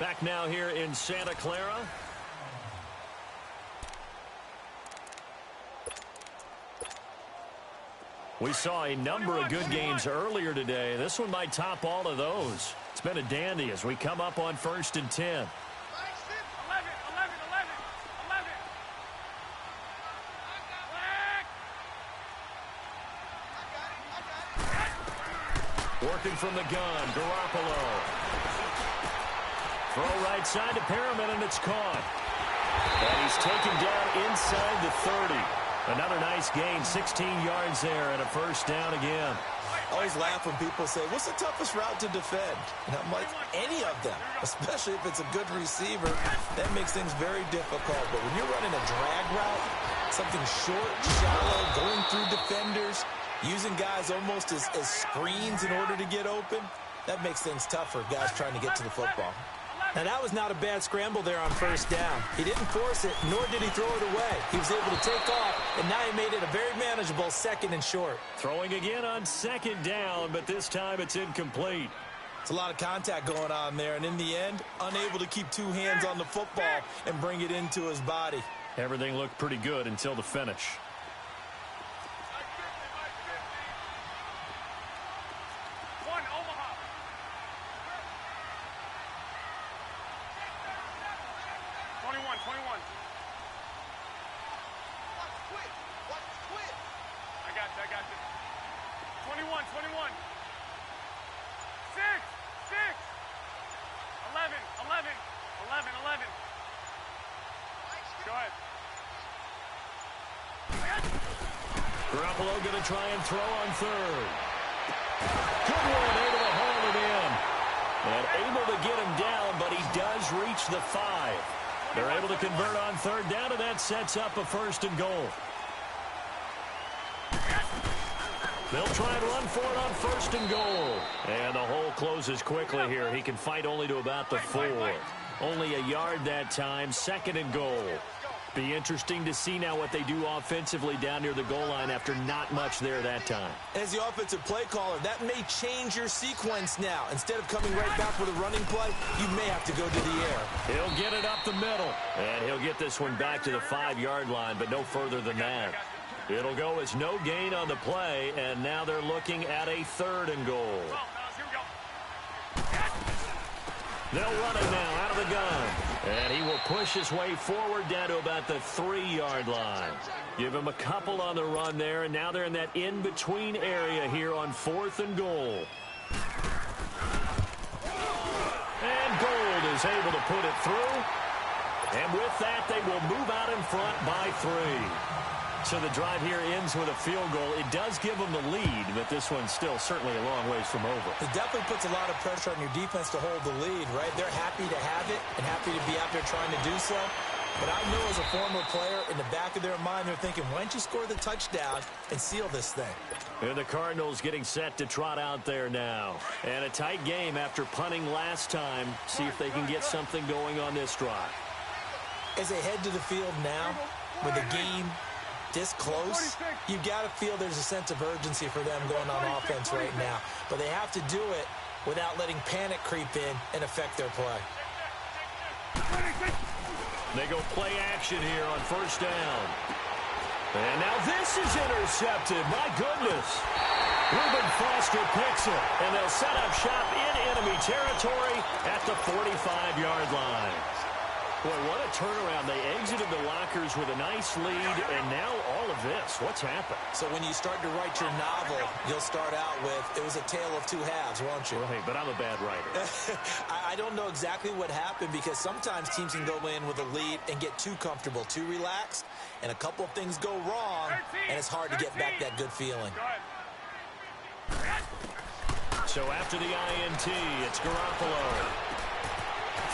Back now here in Santa Clara. We saw a number of good games earlier today. This one might top all of those. It's been a dandy as we come up on 1st and 10. Working from the gun, Garoppolo. Throw right side to Perriman, and it's caught. And he's taken down inside the 30. Another nice gain, 16 yards there, and a 1st down again. I always laugh when people say, what's the toughest route to defend? And I'm like, any of them, especially if it's a good receiver. That makes things very difficult. But when you're running a drag route, something short, shallow, going through defenders, using guys almost as screens in order to get open, that makes things tougher, guys trying to get to the football. Now, that was not a bad scramble there on first down. He didn't force it, nor did he throw it away. He was able to take off, and now he made it a very manageable 2nd and short. Throwing again on 2nd down, but this time it's incomplete. It's a lot of contact going on there, and in the end, unable to keep 2 hands on the football and bring it into his body. Everything looked pretty good until the finish. Garoppolo going to try and throw on 3rd. Good one, able to haul it in. And able to get him down, but he does reach the 5. They're able to convert on 3rd down, and that sets up a 1st and goal. They'll try and run for it on 1st and goal. And the hole closes quickly here. He can fight only to about the 4. Only a yard that time, 2nd and goal. Be interesting to see now what they do offensively down near the goal line after not much there that time. As the offensive play caller, that may change your sequence now. Instead of coming right back with a running play, you may have to go to the air. He'll get it up the middle, and he'll get this one back to the 5-yard line, but no further than that. It'll go as no gain on the play, and now they're looking at a 3rd and goal. They'll run it now out of the gun. And he will push his way forward down to about the 3-yard line. Give him a couple on the run there, and now they're in that in-between area here on 4th and goal. And Gold is able to put it through. And with that, they will move out in front by 3. So the drive here ends with a field goal. It does give them the lead, but this one's still certainly a long ways from over. It definitely puts a lot of pressure on your defense to hold the lead, right? They're happy to have it and happy to be out there trying to do so. But I know as a former player, in the back of their mind, they're thinking, why don't you score the touchdown and seal this thing? And the Cardinals getting set to trot out there now. And a tight game after punting last time. See if they can get something going on this drive. As they head to the field now, with the game this close, you got to feel there's a sense of urgency for them going on offense right now. But they have to do it without letting panic creep in and affect their play. They go play action here on 1st down. And now this is intercepted. My goodness. Reuben Foster picks it. And they'll set up shop in enemy territory at the 45-yard line. Boy, what a turnaround. They exited the lockers with a nice lead, and now all of this. What's happened? So when you start to write your novel, you'll start out with, it was a tale of 2 halves, won't you? Right, but I'm a bad writer. I don't know exactly what happened because sometimes teams can go in with a lead and get too comfortable, too relaxed, and a couple of things go wrong, and it's hard to get back that good feeling. So after the INT, it's Garoppolo.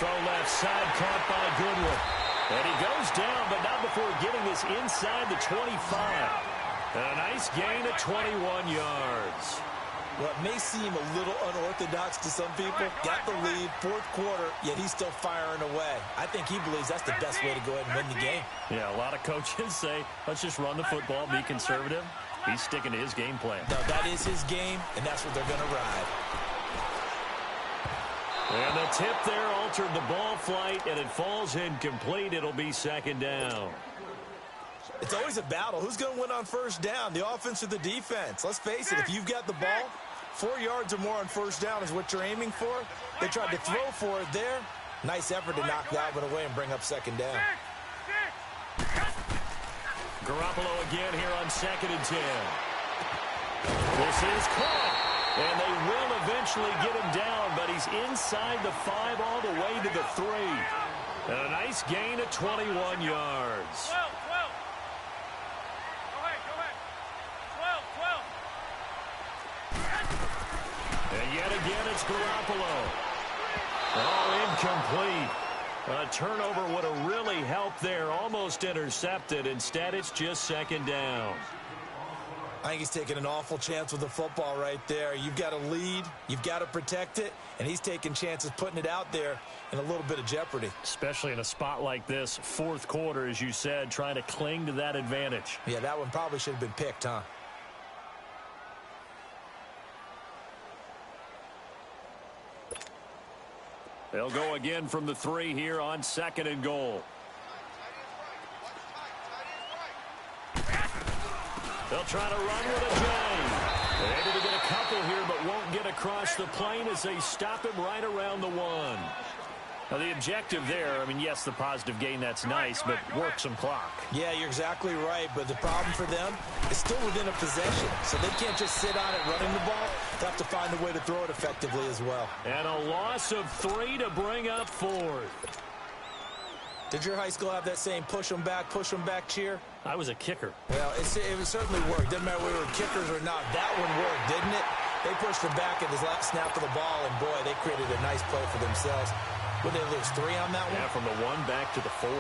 Throw left side, caught by Goodwin. And he goes down, but not before getting this inside the 25. And a nice gain of 21 yards. Well, it may seem a little unorthodox to some people. Got the lead, 4th quarter, yet he's still firing away. I think he believes that's the best way to go ahead and win the game. Yeah, a lot of coaches say, let's just run the football, be conservative. He's sticking to his game plan. No, that is his game, and that's what they're going to ride. And the tip there altered the ball flight, and it falls incomplete. It'll be 2nd down. It's always a battle. Who's going to win on 1st down, the offense or the defense? Let's face it, if you've got the ball, 4 yards or more on 1st down is what you're aiming for. They tried to throw for it there. Nice effort to knock that one away and bring up 2nd down. Garoppolo again here on 2nd and 10. This is caught. And they will eventually get him down, but he's inside the 5 all the way to the 3. And a nice gain of 21 yards. 12. Go ahead. 12. And yet again, it's Garoppolo. Oh, incomplete. A turnover would have really helped there. Almost intercepted. Instead, it's just 2nd down. I think he's taking an awful chance with the football right there. You've got to lead, you've got to protect it, and he's taking chances putting it out there in a little bit of jeopardy. Especially in a spot like this, fourth quarter, as you said, trying to cling to that advantage. Yeah, that one probably should have been picked, huh? They'll go again from the 3 here on 2nd and goal. They'll try to run with a J. They're able to get a couple here, but won't get across the plane as they stop him right around the 1. Now, the objective there, I mean, yes, the positive gain, that's nice, but work some clock. Yeah, you're exactly right, but the problem for them is still within a possession, so they can't just sit on it running the ball. They have to find a way to throw it effectively as well. And a loss of 3 to bring up 4th. Did your high school have that same push them back cheer? I was a kicker. Well, it certainly worked. Didn't matter whether we were kickers or not. That one worked, didn't it? They pushed them back at the last snap of the ball, and boy, they created a nice play for themselves. Would they lose 3 on that one? Yeah, from the 1 back to the 4.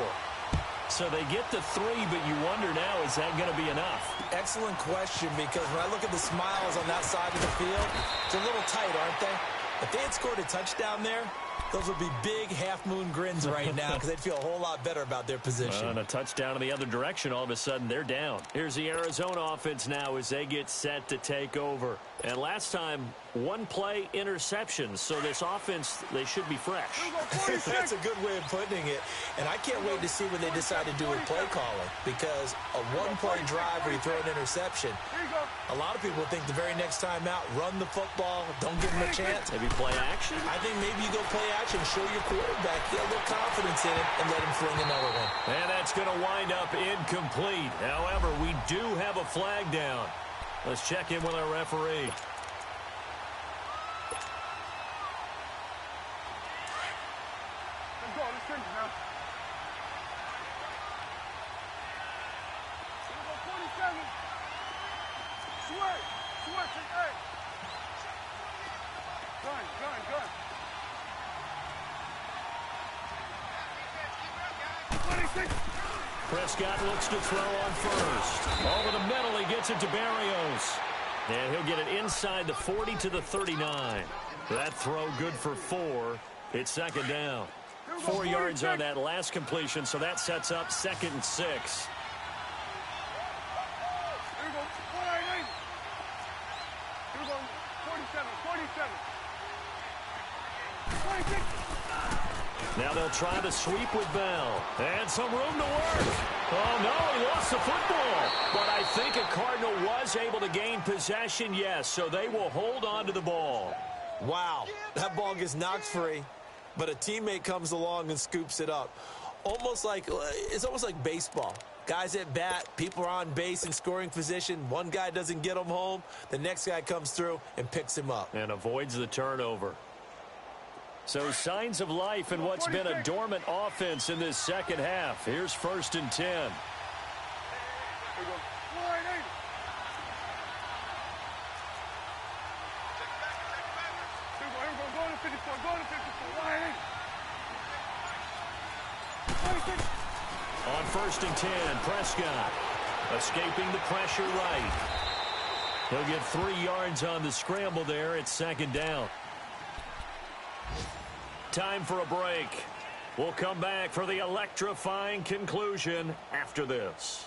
So they get the 3, but you wonder now, is that going to be enough? Excellent question, because when I look at the smiles on that side of the field, it's a little tight, aren't they? If they had scored a touchdown there, those would be big half-moon grins right now because they'd feel a whole lot better about their position. And a touchdown in the other direction, all of a sudden they're down. Here's the Arizona offense now as they get set to take over. And last time, 1-play interceptions. So this offense, they should be fresh. That's a good way of putting it. And I can't wait to see what they decide to do with play calling, because a 1-play drive where you throw an interception, a lot of people think the very next time out, run the football, don't give them a chance. Maybe play action? I think maybe you go play action, show your quarterback, get a little confidence in it, and let him fling another one. And that's going to wind up incomplete. However, we do have a flag down. Let's check in with our referee. Let's go. Let's finish now. 47. Sweat. Hey. Gun. 26. Prescott looks to throw on first. Over the middle, he gets it to Barrios. And he'll get it inside the 40 to the 39. That throw good for 4. It's 2nd down. 4 yards on that last completion, so that sets up 2nd and 6. Here we go. 48. Here we go. 47. 26. Now they'll try to sweep with Bell. And some room to work. Oh, no, he lost the football. But I think a Cardinal was able to gain possession, yes, so they will hold on to the ball. Wow, that ball gets knocked free, but a teammate comes along and scoops it up. It's almost like baseball. Guys at bat, people are on base in scoring position. One guy doesn't get him home. The next guy comes through and picks him up. And avoids the turnover. So signs of life in what's been a dormant offense in this second half. Here's 1st and 10. Here we go. 48. Here we go. Go to 54. 48. 26. On 1st and 10, Prescott escaping the pressure right. He'll get 3 yards on the scramble there. It's 2nd down. Time for a break. We'll come back for the electrifying conclusion after this.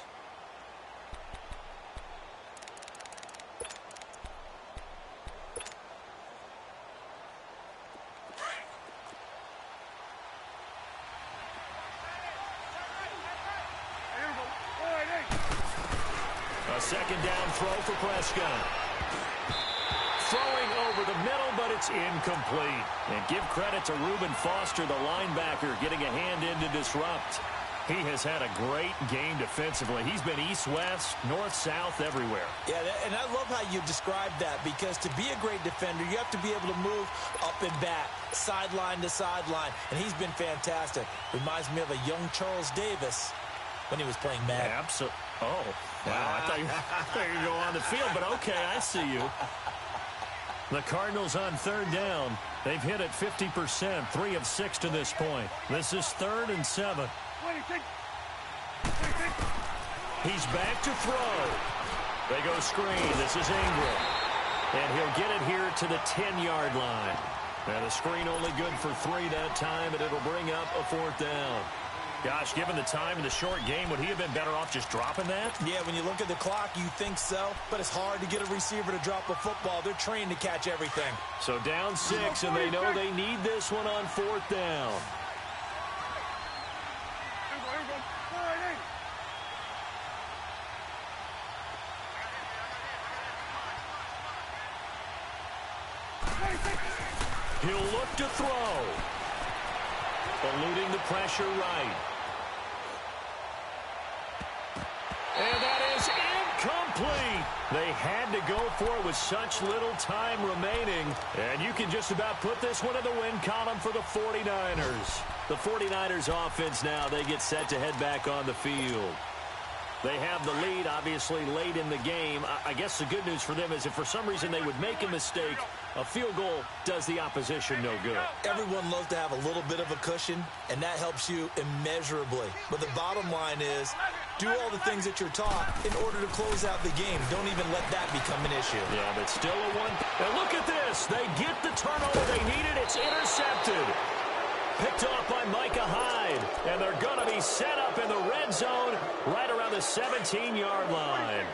A 2nd down throw for Prescott. Throwing over the middle, but it's incomplete. And give credit to Reuben Foster, the linebacker, getting a hand in to disrupt. He has had a great game defensively. He's been east-west, north-south, everywhere. Yeah, and I love how you described that, because to be a great defender, you have to be able to move up and back, sideline to sideline, and he's been fantastic. Reminds me of a young Charles Davis when he was playing Madden. Absolutely. Oh, wow. I thought you were going to go on the field, but okay, I see you. The Cardinals on 3rd down. They've hit it 50%, 3 of 6 to this point. This is 3rd and 7. 26. He's back to throw. They go screen. This is Ingram. And he'll get it here to the 10-yard line. And the screen only good for 3 that time, and it'll bring up a 4th down. Gosh, given the time in the short game, would he have been better off just dropping that? Yeah, when you look at the clock, you think so, but it's hard to get a receiver to drop a football. They're trained to catch everything. So down 6, and they know they need this one on 4th down. He'll look to throw. Eluding the pressure right. And that is incomplete. They had to go for it with such little time remaining. And you can just about put this one in the win column for the 49ers. The 49ers offense now, they get set to head back on the field. They have the lead, obviously, late in the game. I guess the good news for them is if for some reason they would make a mistake, a field goal does the opposition no good. Everyone loves to have a little bit of a cushion, and that helps you immeasurably. But the bottom line is, do all the things that you're taught in order to close out the game. Don't even let that become an issue. Yeah, but still a one. And look at this. They get the turnover they needed. It's intercepted. Picked off by Micah Hyde. And they're going to be set up in the red zone right around the 17-yard line.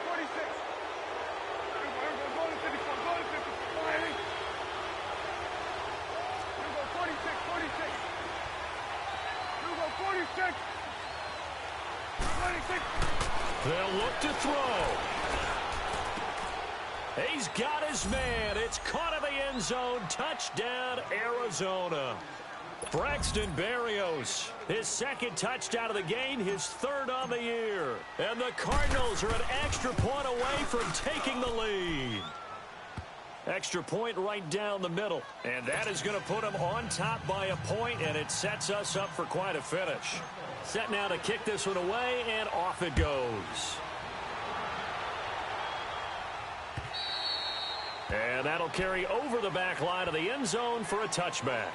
They'll look to throw. He's got his man. It's caught in the end zone. Touchdown, Arizona. Braxton Berrios, his 2nd touchdown of the game, his 3rd on the year. And the Cardinals are an extra point away from taking the lead. Extra point right down the middle. And that is going to put them on top by a point, and it sets us up for quite a finish. Set now to kick this one away, and off it goes. And that'll carry over the back line of the end zone for a touchback.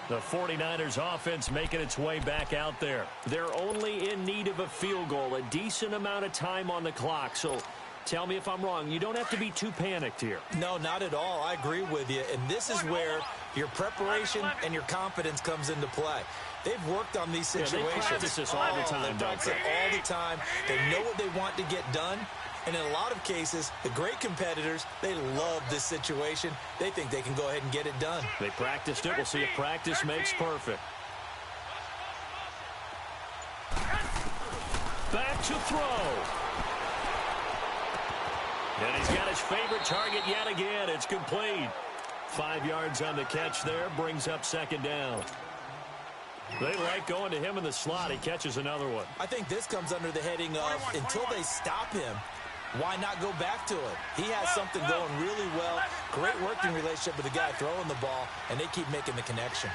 The 49ers offense making its way back out there. They're only in need of a field goal, a decent amount of time on the clock. So tell me if I'm wrong. You don't have to be too panicked here. No, not at all. I agree with you. And this is where your preparation and your confidence comes into play. They've worked on these situations. Yeah, they practice this all the time, they practice it all the time. They know what they want to get done. And in a lot of cases, the great competitors, they love this situation. They think they can go ahead and get it done. They practiced it. We'll see if practice makes perfect. Back to throw. And he's got his favorite target yet again. It's complete. 5 yards on the catch there. Brings up 2nd down. They like going to him in the slot. He catches another one. I think this comes under the heading of until they stop him, why not go back to it? He has something going really well. Great working relationship with the guy throwing the ball, and they keep making the connection.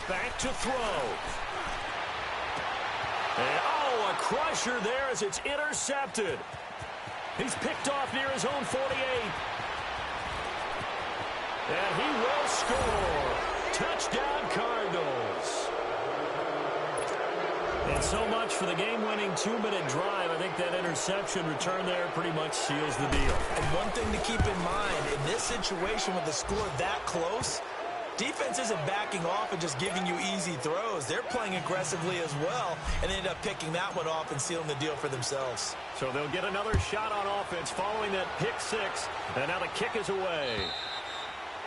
Back to throw. And, a crusher there as it's intercepted. He's picked off near his own 48. And he will score. Touchdown, Cardinals. And so much for the game-winning 2-minute drive. I think that interception return there pretty much seals the deal. And one thing to keep in mind, in this situation with the score that close, defense isn't backing off and just giving you easy throws. They're playing aggressively as well, and they end up picking that one off and sealing the deal for themselves. So they'll get another shot on offense following that pick 6. And now the kick is away.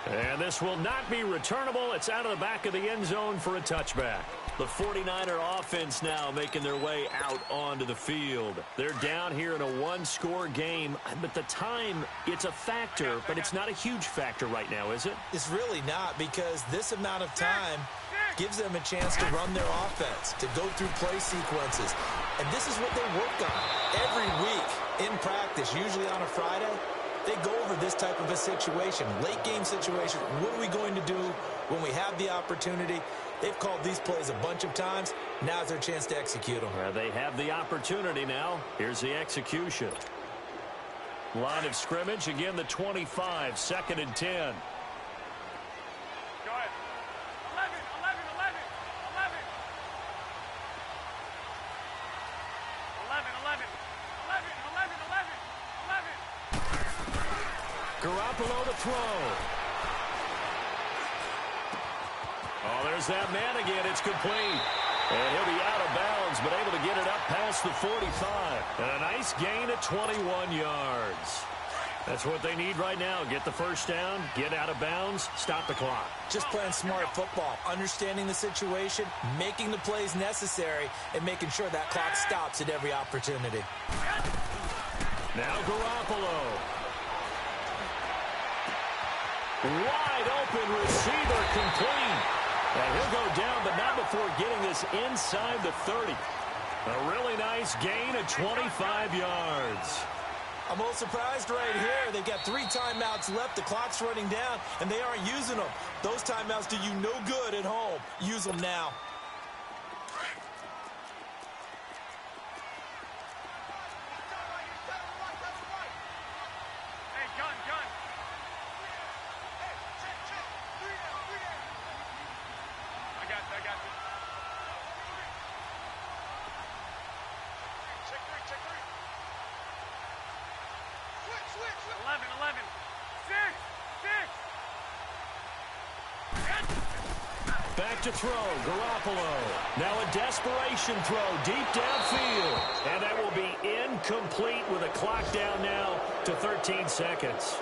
And this will not be returnable. It's out of the back of the end zone for a touchback. The 49er offense now making their way out onto the field. They're down here in a 1-score game. But the time, it's a factor, but it's not a huge factor right now, is it? It's really not, because this amount of time gives them a chance to run their offense, to go through play sequences. And this is what they work on every week in practice, usually on a Friday. They go over this type of a situation, late game situation. What are we going to do when we have the opportunity? They've called these plays a bunch of times. Now's their chance to execute them. They have the opportunity now. Here's the execution. Line of scrimmage, again the 25, 2nd and 10. Garoppolo to throw. Oh, there's that man again. It's complete. And he'll be out of bounds, but able to get it up past the 45. And a nice gain of 21 yards. That's what they need right now. Get the first down, get out of bounds, stop the clock. Just playing smart football, understanding the situation, making the plays necessary, and making sure that clock stops at every opportunity. Now Garoppolo. Wide open receiver complete. And he'll go down, but not before getting this inside the 30. A really nice gain of 25 yards. I'm a little surprised right here. They've got 3 timeouts left. The clock's running down, and they aren't using them. Those timeouts do you no good at home. Use them now. Hey, gun. I got this. Check 3. Switch. 11. 6. Back to throw, Garoppolo. Now a desperation throw deep downfield. And that will be incomplete with a clock down now to 13 seconds.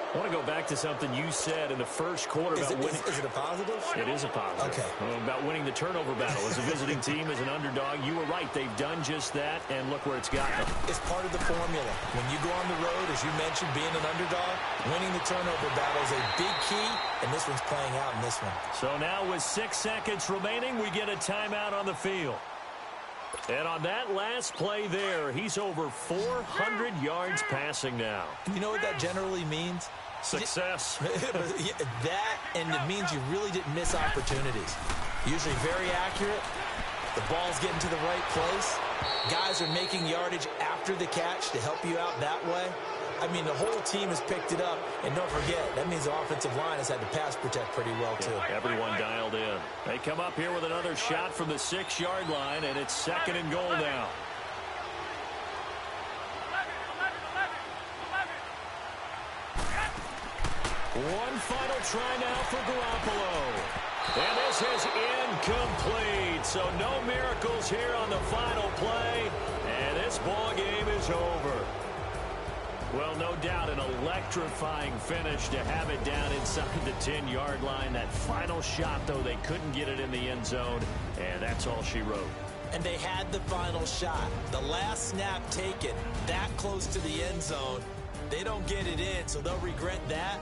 I want to go back to something you said in the first quarter about winning. Is it a positive? It is a positive. Okay. About winning the turnover battle as a visiting team, as an underdog. You were right. They've done just that, and look where it's gotten them. It's part of the formula. When you go on the road, as you mentioned, being an underdog, winning the turnover battle is a big key, and this one's playing out in this one. So now with 6 seconds remaining, we get a timeout on the field. And on that last play there, he's over 400 yards passing now. You know what that generally means? Success. That, and it means you really didn't miss opportunities. Usually very accurate. The ball's getting to the right place. Guys are making yardage after the catch to help you out that way. I mean, the whole team has picked it up. And don't forget, that means the offensive line has had to pass protect pretty well, too. Yeah, everyone dialed in. They come up here with another shot from the 6-yard line, and it's 2nd and goal now. 11. One final try now for Garoppolo. And this is incomplete. So no miracles here on the final play. And this ball game is over. Well, no doubt an electrifying finish to have it down inside the 10-yard line. That final shot, though, they couldn't get it in the end zone, and that's all she wrote. And they had the final shot. The last snap taken that close to the end zone. They don't get it in, so they'll regret that.